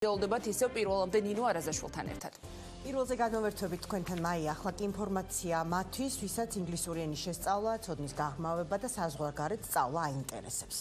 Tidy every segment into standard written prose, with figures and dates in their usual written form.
Oldubat ისევ პირველამდე ნინო არაზაშვილთან ერთად. პირველზე გადმოვერთვებით თქვენთან მაი ახლა ინფორმაცია მათთვის, ვისაც ინგლისური ენის შესწავლა, ცოდნის გაღრმავება და საზღვარგარეთ სწავლა აინტერესებს.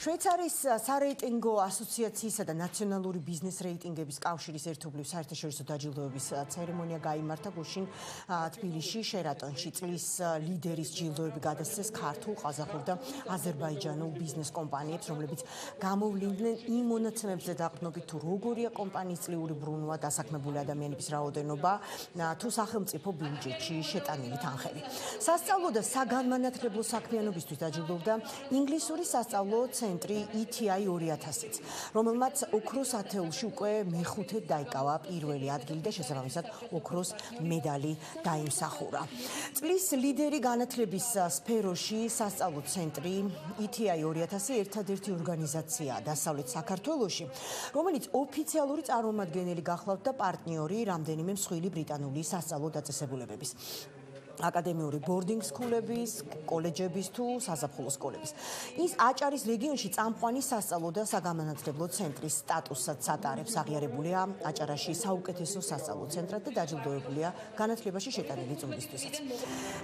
შვეიცარიის სარეიტინგო ასოციაციისა და ნაციონალური ბიზნეს რეიტინგების კავშირის ერთობლივ საერთაშორისო დაჯილდოების ცერემონია გაიმართა გუშინ თბილისში, შერატონში. წლის ლიდერის ჯილდოები გადასცეს ქართულ, ყაზახურ და აზერბაიჯანულ ბიზნეს კომპანიებს, რომლებიც გამოვლინდნენ იმ მონაცემებზე დაყრდნობით, თუ როგორია კომპანიის წლიური ბრუნვა, დასაქმებული ადამიანების რაოდენობა, თუ სახელმწიფო ბიუჯეტში შეტანილი თანხები. სასწავლო და საგანმანათლებლო საქმიანობისთვის დაჯილდოვდა ინგლისური სასწავლო ცენტრი ETI 2000-იც, რომელმაც ოქროს ათეულში უკვე მეხუთედ დაიკავა პირველი ადგილი და შესაბამისად ოქროს მედალი დაიმსახურა. წლის ლიდერი განათლების სფეროში სასწავლო ცენტრი ETI 2000 ერთადერთი ორგანიზაციაა დასავლეთ საქართველოში, რომელიც ოფიციალური წარმომადგენელი გახლავთ და პარტნიორი რამდენიმე მსხვილი ბრიტანული სასწავლო დაწესებულებების. აკადემიური ბორდინგ სკულების, კოლეჯების თუ საზაფხულო სკოლების. ის აჭარის რეგიონში წამყვანი სასწავლო და საგანმანათლებლო ცენტრის სტატუსსაც ატარებს, აღიარებულია აჭარაში საუკეთესო სასწავლო ცენტრად და დაჯილდოებულია განათლებაში შეტანილი წვლისთვისაც.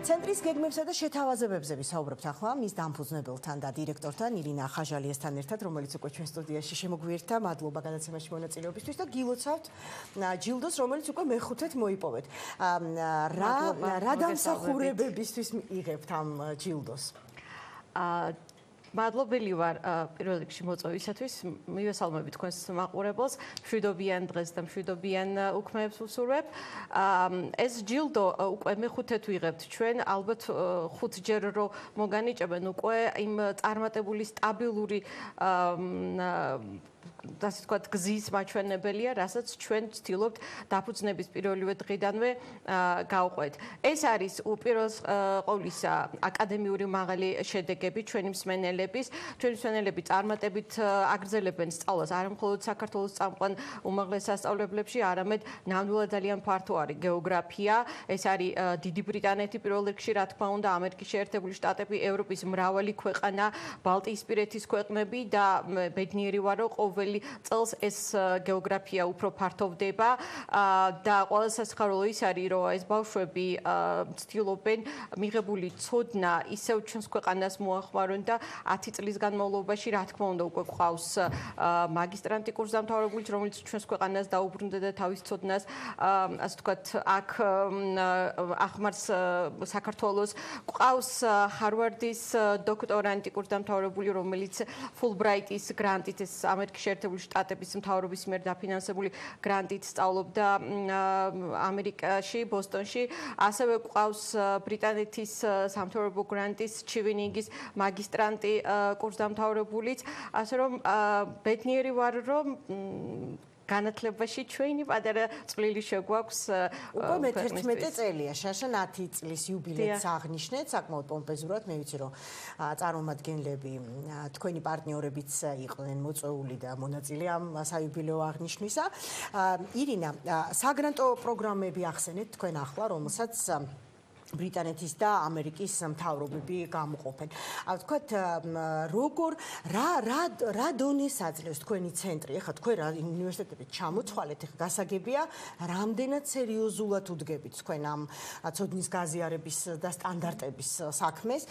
ცენტრის გეგმებსა და შეთავაზებებზე ვისაუბრებთ ახლა მის დამფუძნებელთან და დირექტორთან ირინა ხაჟალიასთან ერთად, რომელიც უკვე ჩვენ სტუდიაში შემოგვიერთდა. მადლობა განაცემაში მონაწილეობისთვის და გილოცავთ ჯილდოს, რომელიც უკვე მეხუთედ მოიპოვეთ. რა დამსახურებებისთვის იღებთ ამ ჯილდოს? მადლობელი ვარ პირველ რიგში მოწვევისათვის. მივესალმები თქვენს მაყურებელს. მშვიდობიან დღეს და მშვიდობიან უქმეებს ვუსურვებ. ეს ჯილდო უკვე მეხუთედ ვიღებთ ჩვენ. ალბათ ხუთჯერ რომ მოგანიჭებენ უკვე იმ წარმატებული სტაბილური ასე ვთქვათ, გზის მაჩვენებელია, რასაც ჩვენ ვცდილობთ დაფუძნების პირველივე დღიდანვე გავყვეთ. ეს არის უპირველეს ყოვლისა აკადემიური მაღალი შედეგები ჩვენი მსმენელების. ჩვენი მსმენელები წარმატებით აგრძელებენ სწავლას არა მხოლოდ საქართველოს წამყვან უმაღლეს სასწავლებლებში, არამედ ნამდვილად ძალიან ფართო არის გეოგრაფია. ეს არის დიდი ბრიტანეთი პირველ რიგში, რა თქმა უნდა, ამერიკის შეერთებული შტატები, ევროპის მრავალი ქვეყანა, ბალტიისპირეთის ქვეყნები და ბედნიერი ვარ, რომ ყოველი წელს ეს გეოგრაფია უფრო ფართოვდება და ყველა სასიხარულო ის არის, რომ ეს ბავშვები ცდილობენ მიღებული ცოდნა ისევ ჩვენს ქვეყანას მოახმარონ და 10 წლის განმავლობაში, რა თქმა უნდა, უკვე გვყავს მაგისტრანტი კურსდამთავრებული, რომელიც ჩვენს ქვეყანას დაუბრუნდა და თავის ცოდნას, ასე ვთქვათ, აქ ახმარს საქართველოს. გვყავს ჰარვარდის დოქტორანტი კურსდამთავრებული, რომელიც ფულბრაიტის გრანტით, ეს ამერიკის შეერთებული შტატების მთავრობის მიერ დაფინანსებული გრანტით სწავლობდა ამერიკაში, ბოსტონში. ასევე გვყავს ბრიტანეთის სამთავრობო გრანტის ჩივინინგის მაგისტრანტი კურსდამთავრებულიც. ასე რომ ბედნიერი ვარ, რომ განათლებაში ჩვენი პატარა წვლილი შეგვაქვს. უკვე მე-11 წელია, შაშა 10 წლის იუბილეც აღნიშნეთ, საკმაოდ პომპეზურად. მე ვიცი, რომ წარმომადგენლები, თქვენი პარტნიორებიც იყვნენ მოწვეული და მონაწილე ამ საიუბილეო აღნიშვნისა. ირინა, საგრანტო პროგრამები ახსენეთ თქვენ ახლა, რომელსაც ბრიტანეთის და ამერიკის მთავრობები გამოყოფენ. ვთქვათ, როგორ რა დონეს აძლევს თქვენი ცენტრი? ეხლა თქვენ რა უნივერსიტეტებით ჩამოთვალეთ, ეხლა გასაგებია, რამდენად სერიოზულად უდგებით თქვენ ამ ცოდნის გაზიარების და სტანდარტების საქმეს.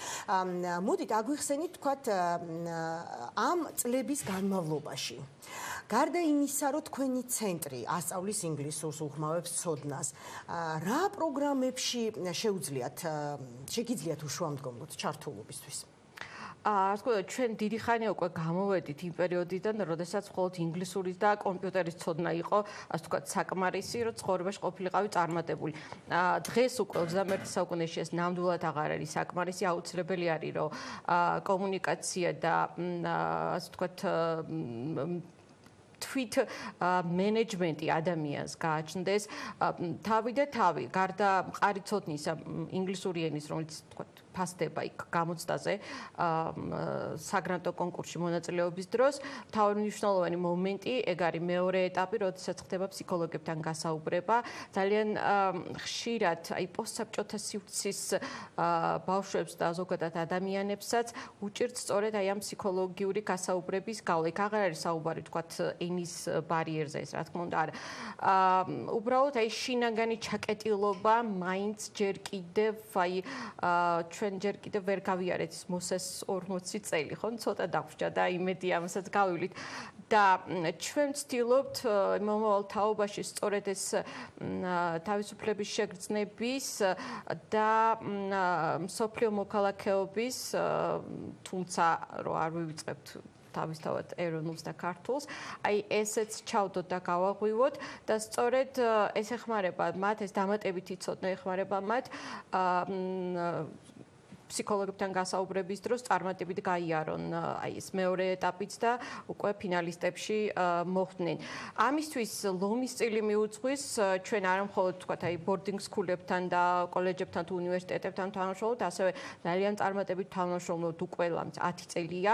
მოდით აგვიხსენით, ვთქვათ, ამ წლების განმავლობაში. გარდა იმისა, რომ თქვენი ცენტრი ასწავლის ინგლისურს, უხმავებს ცოდნას, რა პროგრამებში შეგიძლიათ უშუამდგომლოდ ჩართულობისთვის? ასე ვთქვათ, ჩვენ დიდი ხანია უკვე გამოვედით იმ პერიოდიდან, როდესაც მხოლოდ ინგლისურის და კომპიუტერის ცოდნა იყო, ასე ვთქვათ, საკმარისი, რომ ცხოვრებაში ყოფილიყავი წარმატებული. დღეს უკვე 21 საუკუნეში ეს ნამდვილად აღარ არის საკმარისი, აუცილებელი არის, რომ კომუნიკაცია და ასე ვთქვათ, თვით მენეჯმენტი ადამიანს გააჩნდეს თავი და თავი. გარდა მყარი ცოდნისა ინგლისური ენის, რომელიც ვთქვათ ფასდება იქ გამოცდაზე საგრანტო კონკურსში მონაწილეობის დროს. მთავარი მნიშვნელოვანი მომენტი ეგ არის მეორე ეტაპი, როდესაც ხდება ფსიქოლოგებთან გასაუბრება. ძალიან ხშირად აი პოსტსაბჭოთა სივრცის ბავშვებს და ზოგადად ადამიანებსაც უჭირთ სწორედ აი ამ ფსიქოლოგიური გასაუბრების გავლა. იქ აღარ არის საუბარი თქვათ ენის ბარიერზე ეს რა თქმა უნდა არა. უბრალოდ აი შინაგანი ჩაკეტილობა მაინც ჯერ კიდევ აი ჩვენ ჯერ კიდევ ვერ გავიარეთ მოსეს 40 წელი ხო ცოტა დაგვჭა და იმედი ამასაც გავივლით და ჩვენ ვცდილობთ მომავალ თაობაში სწორედ ეს თავისუფლების შეგრძნების და მსოფლიო მოქალაქეობის თუმცა რო არ ვივიწყებთ თავისთავად ეროვნულს და ქართულს, აი ესეც ჩავდოთ და გავაღვივოთ და სწორედ ეს ეხმარება მათ, ეს დამატებითი ცოდნა ეხმარება მათ ფსიქოლოგებთან გასაუბრების დროს წარმატებით გაიარონ აი ეს მეორე ეტაპიც და უკვე ფინალისტებში მოხვდნენ. ამისთვის ლომის წილი მიუძღვის ჩვენ არა მხოლოდ თქვათ აი ბორდინგ სკულებთან და კოლეჯებთან თუ უნივერსიტეტებთან თანამშრომლობთ, ასევე ძალიან წარმატებით თანამშრომლობთ უკვე 10 წელია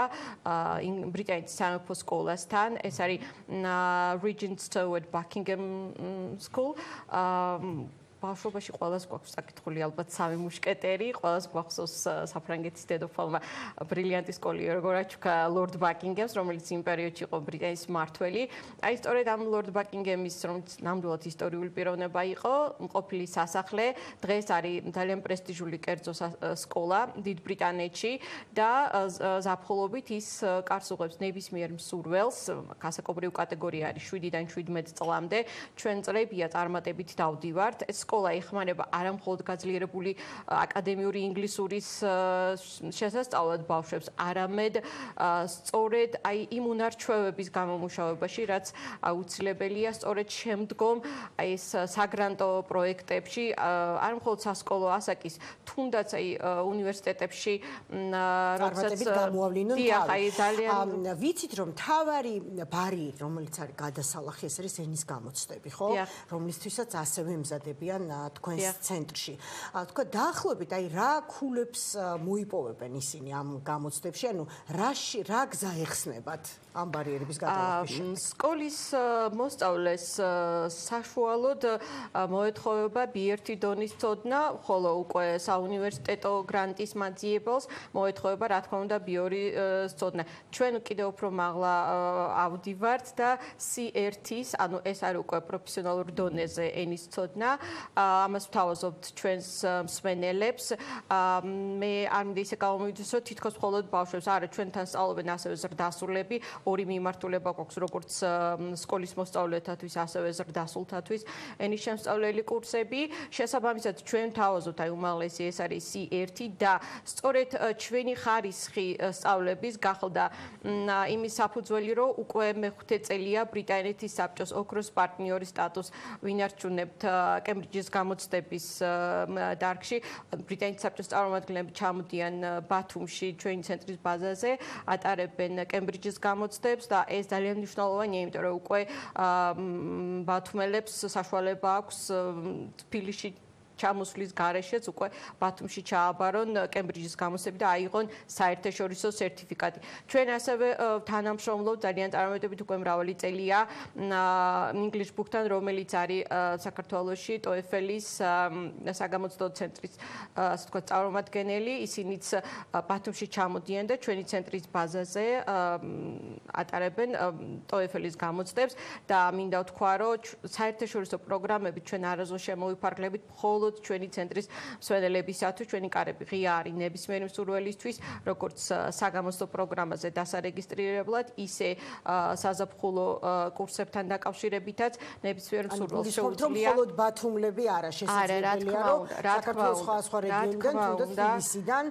ბრიტანეთის სამეფო სკოლასთან. ეს არის Regent Stewart Buckingham School. ბავშვობაში ყველას გვაქვს საკითხული ალბათ სამი მუშკეტერი, ყველას გვახსოვს საფრანგეთის დედოფალმა ბრილიანტი სკოლა როგორ აჩუქა ლორდ ბაკინგემს, რომელიც იმ პერიოდში იყო ბრიტანეთის მმართველი. აი სწორედ ამ ლორდ ბაკინგემის, რომელიც ნამდვილად ისტორიული პიროვნება იყო, ყოფილი სასახლე, დღეს არის ძალიან პრესტიჟული კერძო სკოლა დიდ ბრიტანეთში და ზაფხულობით ის კარს უღებს ნებისმიერ მსურველს, გასაკობრივ კატეგორია არის 7-დან 17 წლამდე. ჩვენ წლებია წარმატებით დავდივართ. სკოლა ეხმარება არა მხოლოდ გაძლიერებული აკადემიური ინგლისურის შესასწავლად ბავშვებს, არამედ სწორედ აი იმ უნარჩვევების გამომუშავებაში, რაც აუცილებელია სწორედ შემდგომ აი ეს საგრანტო პროექტებში, არა მხოლოდ სასკოლო ასაკის, თუნდაც აი უნივერსიტეტებში, როდესაც გამოავლინონ აი ძალიან ვიცით რომ თავარი ბარიერი, რომელიც არის გადასალახი, ეს არის ენის გამოცდები, ხო? რომლისთვისაც ასევე ემზადებიან თქვენს ცენტრში. თქვა დაახლოებით აი რა ქულებს მოიპოვებენ ისინი ამ გამოცდებში, ანუ რა გზა ეხსნებათ ამ ბარიერების გადალახვის? სკოლის მოსწავლეს საშუალოდ მოეთხოვება B1 დონის ცოდნა, ხოლო უკვე საუნივერსიტეტო გრანტის მაძიებელს მოეთხოვება რა თქმა უნდა B2 ცოდნა. ჩვენ კიდევ უფრო მაღლა ავდივართ და C1-ის, ანუ ეს არის უკვე პროფესიონალურ დონეზე ენის ცოდნა. ამას ვთავაზობთ ჩვენს მსმენელებს. მე არ მინდა ისე გამომივიდეს, რომ თითქოს მხოლოდ ბავშვებს არა ჩვენთან სწავლობენ ასევე ზრდასრულები, ორი მიმართულება გვაქვს როგორც სკოლის მოსწავლეებთათვის, ასევე ზრდასრულთათვის ენის შემსწავლელი კურსები. შესაბამისად ჩვენ ვთავაზობთ აი უმაღლესი ეს არის C1 და სწორედ ჩვენი ხარისხი სწავლების გახდა იმის საფუძველი, რომ უკვე მეხუთე წელია ბრიტანეთის საბჭოს ოქროს პარტნიორის სტატუსს ვინარჩუნებთ კემბრიჯის გამოცდების დარგში. ბრიტანეთის საბჭოს წარმომადგენლები ჩამოდიან ბათუმში ჩვენი ცენტრის ბაზაზე, ატარებენ კემბრიჯის გამოცდებს და ეს ძალიან მნიშვნელოვანია, იმიტომ რომ უკვე ბათუმელებს საშუალება აქვს თბილისში ჩამოსვლის გარეშეც უკვე ბათუმში ჩააბარონ კემბრიჯის გამოცდები და აიღონ საერთაშორისო სერტიფიკატი. ჩვენ ასევე თანამშრომლობთ ძალიან წარმატებით უკვე მრავალი წელია English Book-თან, რომელიც არის საქართველოში TOEFL-ის საგამოცდო ცენტრის ასე ვთქვათ წარმომადგენელი. ისინიც ბათუმში ჩამოდიან და ჩვენი ცენტრის ბაზაზე ატარებენ TOEFL-ის გამოცდებს და მინდა ვთქვა, რომ საერთაშორისო პროგრამები ჩვენ არასდროს შემოვიფარგლებით მხოლოდ ჩვენი ცენტრის მსმენელებისათვის. ჩვენი კარები ღია არის ნებისმიერი მსურველისთვის, როგორც საგამოცდო პროგრამაზე დასარეგისტრირებლად, ისე საზაფხულო კურსებთან დაკავშირებითაც ნებისმიერ მსურველს შეუძლია. მხოლოდ ბათუმლები არა შესაძლებელია, რომ საქართველოს სხვა რეგიონიდან, თუნდაც თბილისიდან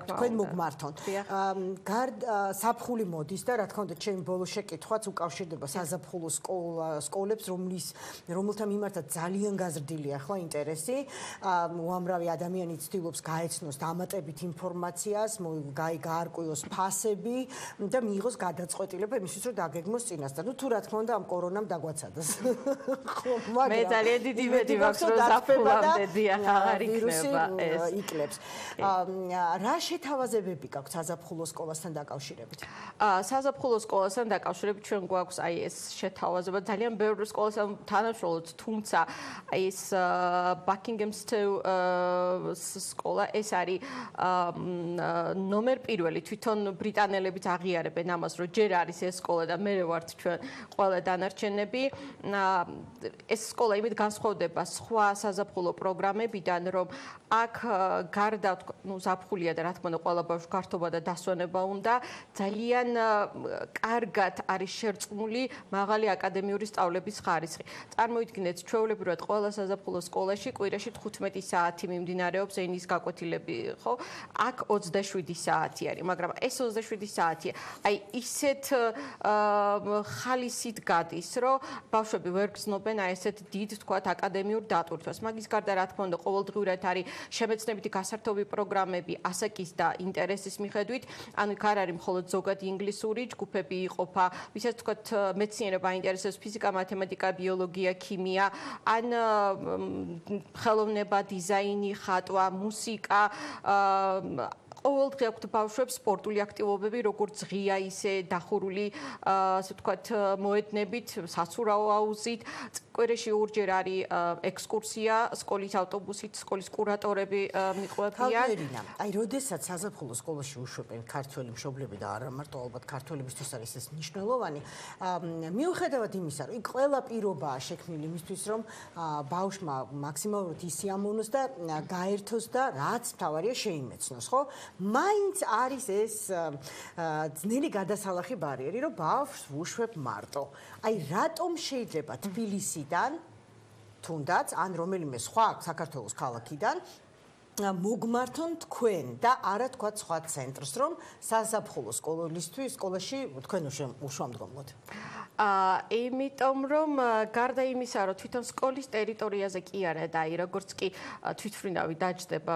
თქვენ მოგმართონ. საფხული მოდის და რა თქმა უნდა, ჩემი ბოლო შეკითხვაც უკავშირდება საზაფხულო სკოლებს, რომელთა მიმართაც ძალიან გაზრდილია ახლა ინტერესი. უამრავი ადამიანი ცდილობს გაეცნოს დამატებით ინფორმაციას, გაარკვიოს ფასები და მიიღოს გადაწყვეტილება იმისთვის, რომ დაგეგმოს წინასწარ. თუ რა თქმა უნდა, ამ კორონამ დაგვაცადოს. მე ძალიან დიდი იმედი მაქვს, რომ ზაფხულამდე დიახ აღარ იქნება ეს. იკლებს. რა შეთავაზებები გაქვთ საზაფხულო სკოლასთან დაკავშირებით? საზაფხულო სკოლასთან დაკავშირებით ჩვენ გვაქვს აი ეს შეთავაზება ძალიან ბევრი სკოლასთან თანამშრომლობთ, თუმცა აი ეს Buckinghamstown სკოლა ეს არის ნომერ პირველი თვითონ ბრიტანელებიც აღიარებენ ამას, რომ ჯერ არის ეს სკოლა და მე ვართ ჩვენ ყველა დანარჩენები. ეს სკოლა იმით განსხვავდება სხვა საზაფხულო პროგრამებიდან, რომ აქ გარდა ზაფხულია და რა თქმა უნდა ყველა ბავშვს გართობა და დასვენება უნდა, ძალიან კარგად არის შერწყმული მაღალი აკადემიური სწავლების ხარისხი. წარმოიდგინეთ, ჩვეულებრივად ყველა საზაფხულო სკოლაში კვირაში 15 საათი მიმდინარეობს ენის გაკვეთილები, ხო? აქ 27 საათი არის, მაგრამ ეს 27 საათი აი ისეთ ხალისით გადის, რომ ბავშვები ვერ გრძნობენ აი ესეთ დიდ თქვათ აკადემიურ დატვირთვას. მაგის გარდა რა თქმა უნდა ყოველდღიურად არის შემეცნებითი გასართობი პროგრამები ასაკის და ინტერესის მიხედვით. ანუ იქ არ არის მხოლოდ ზოგადი ინგლისური ჯგუფები იყოფა, ვისაც თქვათ მეცნიერება აინტერესებს, ფიზიკა, მათემატიკა, ბიოლოგია, ქიმია, ან ხელოვნება, დიზაინი, ხატვა, მუსიკა, ყოველდღე აქვთ ბავშვებს სპორტული აქტივობები, როგორც ღია, ისე დახურული, ასე ვთქვათ, მოედნებით, საცურაო აუზით. კვირაში ორჯერ არის ექსკურსია, სკოლის ავტობუსით, სკოლის კურატორები მიყვებიან. აი, როდესაც საზაფხულო სკოლაში უშვებენ ქართველი მშობლები და არა მარტო ალბათ ქართველებისთვის არის ეს მნიშვნელოვანი, მიუხედავად იმისა, რომ იქ ყველა პირობაა შექმნილი იმისთვის, რომ ბავშვმა მაქსიმალურად ისიამოვნოს და გაერთოს და რაც მთავარია შეიმეცნოს, ხო? მაინც არის ეს ძნელი გადასალახი ბარიერი, რომ ბავშვს ვუშვებ მარტო. აი, რატომ შეიძლება თბილისიდან, თუნდაც, ან რომელიმე სხვა საქართველოს ქალაქიდან მოგმართონ თქვენ და არა თქვა სხვა ცენტრს, რომ საზაფხულო სკოლაში თქვენ უშუამდგომლოთ? იმიტომ რომ გარდა იმისა, რომ თვითონ სკოლის ტერიტორიაზე კი არა და აი როგორც კი თვითმფრინავი დაჯდება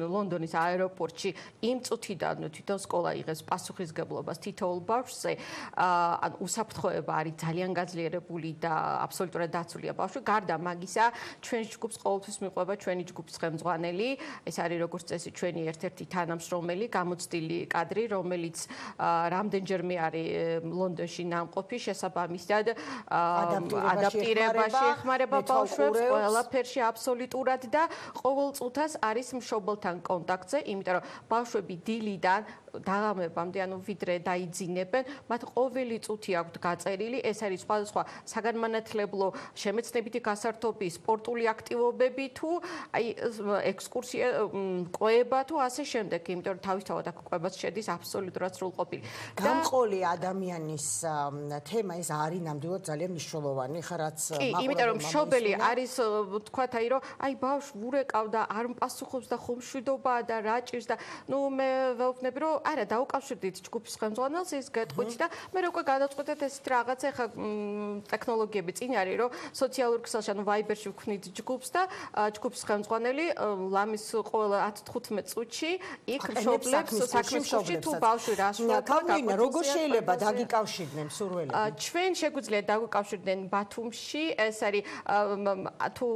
ლონდონის აეროპორტში, იმ წუთიდან თვითონ სკოლა იღებს პასუხისგებლობას თითოეულ ბავშვზე, ან უსაფრთხოება არის ძალიან გაძლიერებული და აბსოლუტურად დაცულია ბავშვი. გარდა მაგისა, ჩვენ ჯგუფს ყოველთვის მიყვება ჩვენი ჯგუფის ხელმძღვანელი, ეს არის როგორც წესი ჩვენი ერთ-ერთი თანამშრომელი, გამოცდილი კადრი, რომელიც რამდენჯერმე არის ლონდონში ნამყოფი, შესაბამისად ადაპტირებაში ეხმარება ბავშვებს ყველაფერში აბსოლუტურად და ყოველ წუთას არის მშობელთან კონტაქტზე, იმიტომ რომ ბავშვები დილიდან დაღამებამდე, ანუ ვიდრე დაიძინებენ, მათ ყოველი წუთი აქვთ გაწერილი, ეს არის სხვადასხვა საგანმანათლებლო შემეცნებითი გასართობი, სპორტული აქტივობები თუ აი ექსკურსია, კვება თუ ასე შემდეგ, იმიტომ რომ თავისთავად აქ კვებაც შედის აბსოლუტურად სრულყოფილი. გამყოლი ადამიანის თემა ეს არის ნამდვილად ძალიან მნიშვნელოვანი, ხა რაც მაყურებელმა. იმიტომ რომ მშობელი არის თქვათ აი რომ აი ბავშვი ურეკავდა, არ პასუხობს და ხომ მშვიდობაა და რა ჭირს და ნუ მე ვეუბნები რომ არა დაუკავშირდით ჯგუფის ხელმძღვანელს ის გეტყვით და მე უკვე გადავწყვეტეთ ესეთ რაღაცა ხა ტექნოლოგიები წინ არის რომ სოციალურ ქსელში ანუ ვაიბერში ვქნით ჯგუფს და ჯგუფის ხელმძღვანელი ლამის ყველა 10-15 წუთში იქ მშობლებს საქმის ჯგუფში თუ ბავშვი რას შევაკავდა როგორ შეიძლება დაგიკავშირდნენ მსურველები ჩვენ შეგვიძლია დაგვიკავშირდნენ ბათუმში ეს არის თუ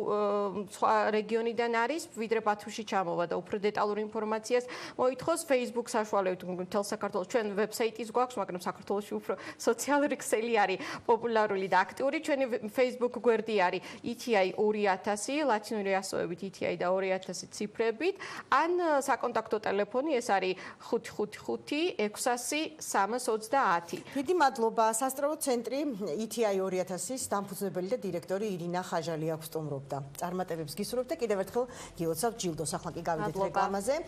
სხვა რეგიონიდან არის ვიდრე ბათუმში ჩამოვა და უფრო დეტალურ ინფორმაციას მოითხოვს Facebook საშუალებით მთელ საქართველოს ჩვენ ვებსაიტის გვაქვს, მაგრამ საქართველოში უფრო სოციალური ქსელი არის პოპულარული და აქტიური. ჩვენი Facebook გვერდი არის ETI 2000, ლათინური ასოებით ETI და 2000 ციფრებით, ან საკონტაქტო ტელეფონი ეს არის 555 600 320. დიდი მადლობა. სასწავლო ცენტრი ETI 2000-ის დამფუძნებელი და დირექტორი ირინა ხაჟალი აქვს სტუმრობდა. წარმატებებს გისურვებთ და კიდევ ერთხელ გილოცავთ ჯილდოს. ახლა კი გავიდეთ რეკლამაზე.